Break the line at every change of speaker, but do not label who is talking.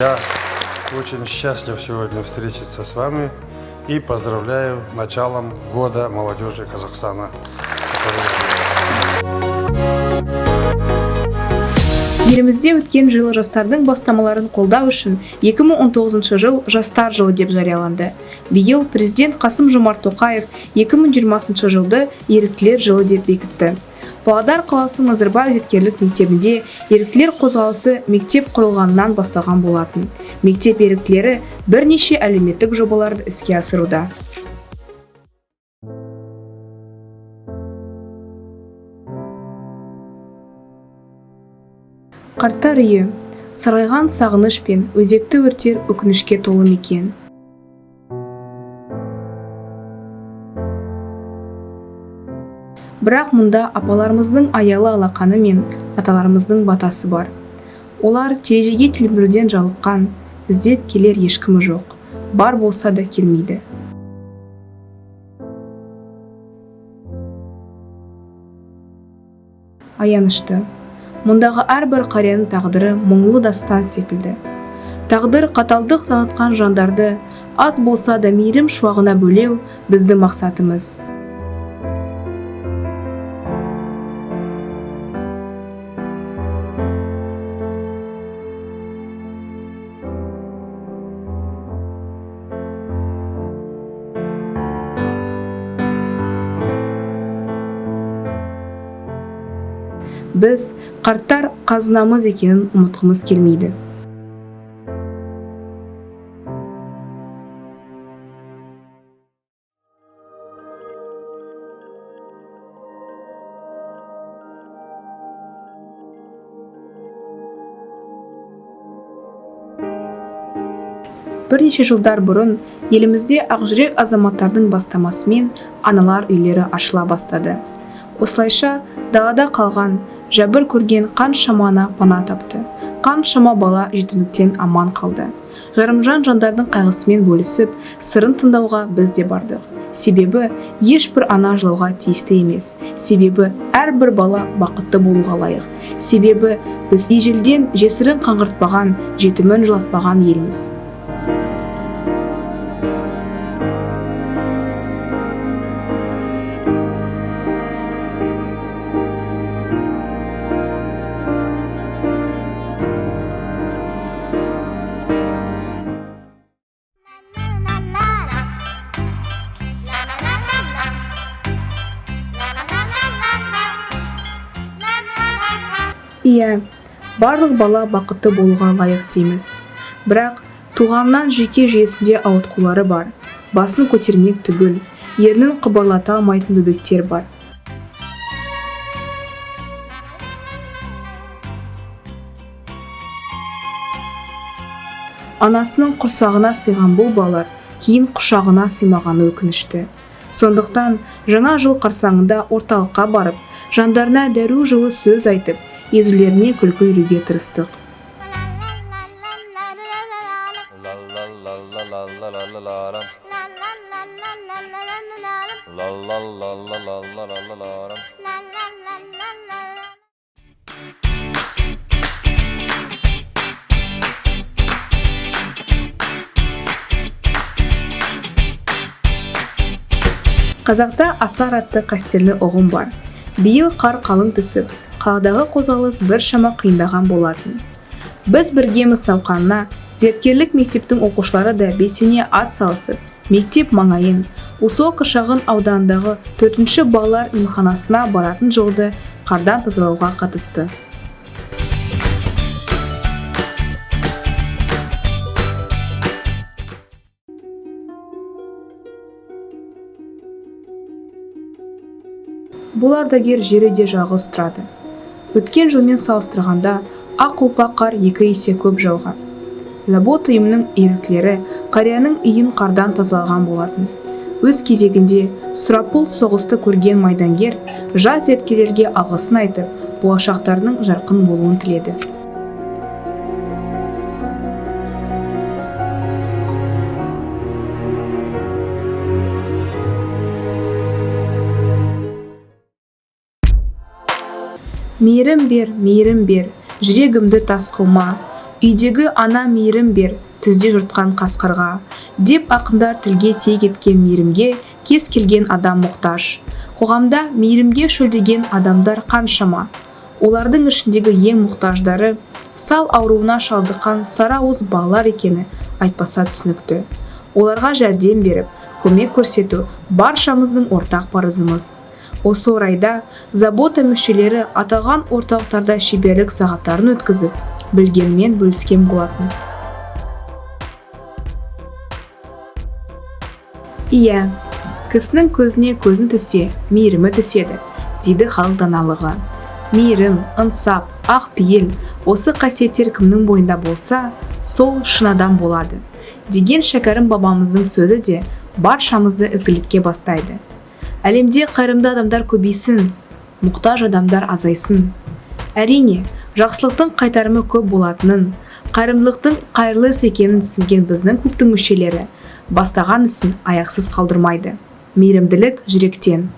Я очень счастлив сегодня встретиться с вами и поздравляю началом года молодежи Казахстана.
Елімізде өткен жылы жастардың бастамаларын қолдау үшін 2019 жыл жастар жылы деп жарияланды. Биыл президент Қасым-Жомарт Тоқаев 2020 жылды еріктілер жылы деп бекітті. Павлодар қаласы Назарбаев зияткерлік мектебінде еріктілер қозғалысы мектеп құрылғаннан басталған болатын. Мектеп еріктілері бірнеше әлеуметтік жобаларды іске асыруда. Қарттар үйі, сарғайған сағыныш пен өзекті өртер өкінішке толы мекен. Бірақ мұнда апаларымыздың аялы алақаны мен аталарымыздың батасы бар. Олар терезеге телміруден жалыққан, іздеп келер ешкімі жоқ. Бар болса да келмейді. Аянышты. Мұндағы әрбір қарияның тағдыры мұңлы дастан секілді. Тағдыр қаталдық танытқан жандарды аз болса да мейірім шуағына бөлеу біздің мақсатымыз. Біз қарттар қазынамыз екенін ұмытқымыз келмейді. Бірнеше жылдар бұрын елімізде ақжүрек азаматтардың бастамасымен аналар үйлері ашыла бастады. Осылайша далада қалған, жәбір көрген қаншама ана пана тапты. Қаншама бала жетімдіктен аман қалды. Жарымжан жандардың қайғысымен бөлісіп, сырын тыңдауға біз де бардық. Себебі ешбір ана жылауға тиісті емес. Себебі әрбір бала бақытты болуға лайық. Себебі біз ежелден жесірін қаңғыртпаған, жетімін жылатпаған елміз. Иә, барлық бала бақытты болуға лайық дейміз. Бірақ туғаннан жүйке жүйесінде ауытқулары бар. Басын көтермек түгіл, ернін қыбырлата алмайтын бөбектер бар. Анасының құрсағына сыйған бұл балалар кейін құшағына сыймағаны өкінішті. Сондықтан жаңа жыл қарсаңында орталыққа барып, жандарына дәру жылы сөз айтып, езулеріне күлкі үйреуге тырыстық. Қазақта асар атты қастерлі ұғым бар. Биыл қар қалың түсіп, қаладағы қозғалыс біршама қиындаған болатын. Біз біргеміз науқанына зияткерлік мектептің оқушылары да белсене ат салысып, мектеп маңайын, Усолка шағын ауданындағы 4-ші балалар емханасына баратын жолды қардан тазалауға қатысты. Бұл ардагер жер үйде жалғыз тұрады. Өткен жылмен салыстырғанда ақ ұлпа қар 2 есе көп жауған. Забот ұйымының еріктілері қарияның үйін қардан тазалаған болатын. Өз кезегінде сұрапыл соғысты көрген майдангер жас зияткерлерге алғысын айтып, болашақтарының жарқын болуын тіледі. Мейірім бер, жүрегімді тас қылма. Үйдегі ана мейірім бер, түзде жұртқан қасқырға, деп ақындар тілге тиек еткен мейірімге кез келген адам мұқтаж. Қоғамда мейірімге шөлдеген адамдар қаншама. Олардың ішіндегі ең мұқтаждары сал ауруына шалдыққан сары ауыз балалар екені айтпаса түсінікті. Оларға жәрдем беріп, көмек көрсету баршамыздың ортақ парызымыз. Осы орайда забота мүшелері аталған орталықтарда шеберлік сағаттарын өткізіп, білгенмен бөліскен болатын. Иә, кісінің көзіне көзін түссе, мейірімі түседі, дейді халық даналығы. Мейірім, ынсап, ақ пейіл, осы қасиеттер кімнің бойында болса, сол шын адам болады. Деген шәкәрім бабамыздың сөзі де баршамызды ізгілікке бастайды. Әлемде қайырымды адамдар көбейсін, мұқтаж адамдар азайсын. Әрине, жақсылықтың қайтарымы көп болатынын, қайырымдылықтың қайырлы іс екенін түсінген біздің клубтың мүшелері бастаған ісін аяқсыз қалдырмайды. Мейірімділік жүректен.